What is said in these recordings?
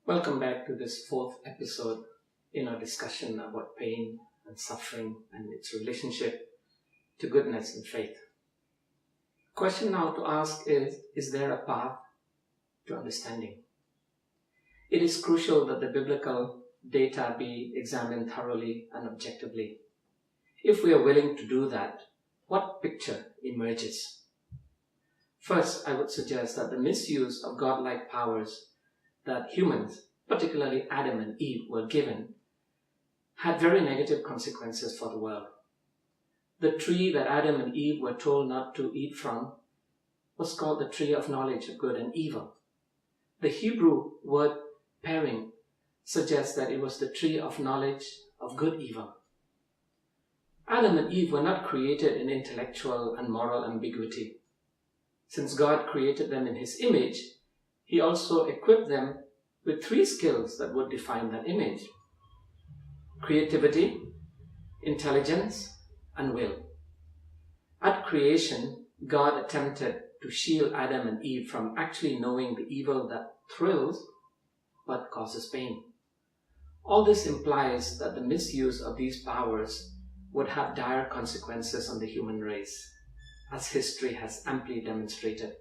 Welcome back to this fourth episode in our discussion about pain and suffering and its relationship to goodness and faith. The question now to ask is there a path to understanding? It is crucial that the biblical data be examined thoroughly and objectively. If we are willing to do that, what picture emerges? First, I would suggest that the misuse of godlike powers that humans, particularly Adam and Eve, were given, had very negative consequences for the world. The tree that Adam and Eve were told not to eat from was called the tree of knowledge of good and evil. The Hebrew word pairing suggests that it was the tree of knowledge of good evil. Adam and Eve were not created in intellectual and moral ambiguity. Since God created them in His image, He also equipped them with three skills that would define that image: creativity, intelligence, and will. At creation, God attempted to shield Adam and Eve from actually knowing the evil that thrills but causes pain. All this implies that the misuse of these powers would have dire consequences on the human race, as history has amply demonstrated.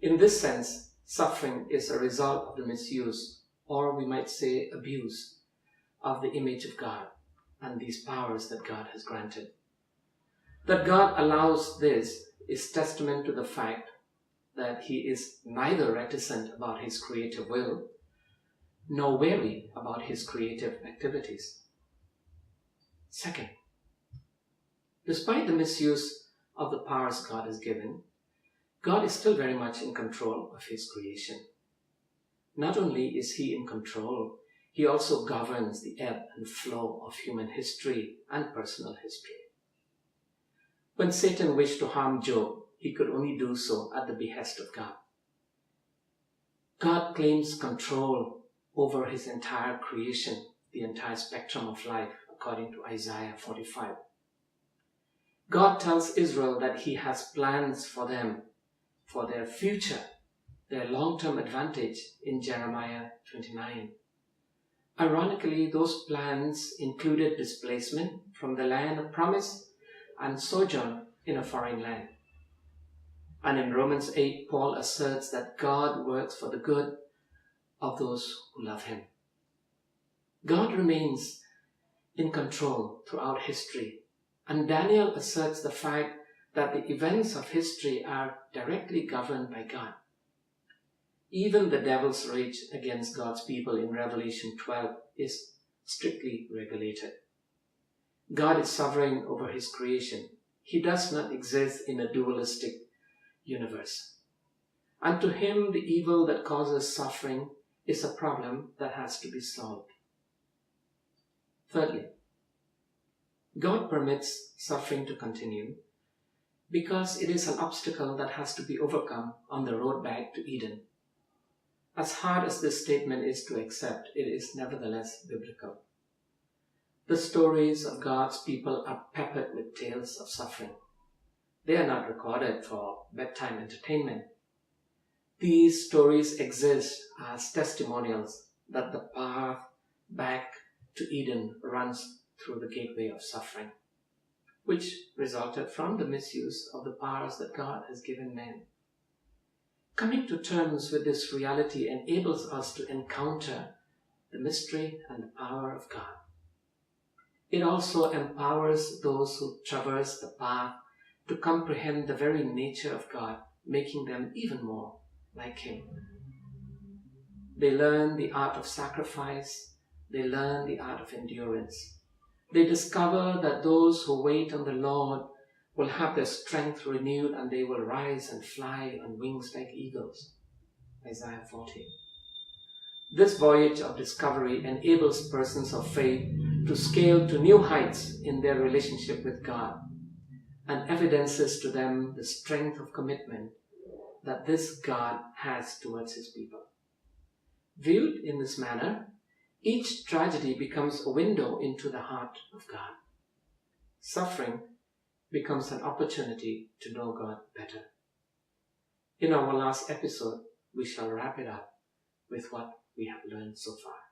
In this sense, suffering is a result of the misuse, or we might say abuse, of the image of God and these powers that God has granted. That God allows this is testament to the fact that He is neither reticent about His creative will nor wary about His creative activities. Second, despite the misuse of the powers God has given, God is still very much in control of His creation. Not only is He in control, He also governs the ebb and flow of human history and personal history. When Satan wished to harm Job, he could only do so at the behest of God. God claims control over His entire creation, the entire spectrum of life, according to Isaiah 45. God tells Israel that He has plans for them, for their future, their long-term advantage in Jeremiah 29. Ironically, those plans included displacement from the land of promise and sojourn in a foreign land. And in Romans 8, Paul asserts that God works for the good of those who love Him. God remains in control throughout history, and Daniel asserts the fact that the events of history are directly governed by God. Even the devil's rage against God's people in Revelation 12 is strictly regulated. God is sovereign over His creation. He does not exist in a dualistic universe. And to Him, the evil that causes suffering is a problem that has to be solved. Thirdly, God permits suffering to continue because it is an obstacle that has to be overcome on the road back to Eden. As hard as this statement is to accept, it is nevertheless biblical. The stories of God's people are peppered with tales of suffering. They are not recorded for bedtime entertainment. These stories exist as testimonials that the path back to Eden runs through the gateway of suffering, which resulted from the misuse of the powers that God has given man. Coming to terms with this reality enables us to encounter the mystery and the power of God. It also empowers those who traverse the path to comprehend the very nature of God, making them even more like Him. They learn the art of sacrifice. They learn the art of endurance. They discover that those who wait on the Lord will have their strength renewed and they will rise and fly on wings like eagles. Isaiah 40. This voyage of discovery enables persons of faith to scale to new heights in their relationship with God and evidences to them the strength of commitment that this God has towards His people. Viewed in this manner, each tragedy becomes a window into the heart of God. Suffering becomes an opportunity to know God better. In our last episode, we shall wrap it up with what we have learned so far.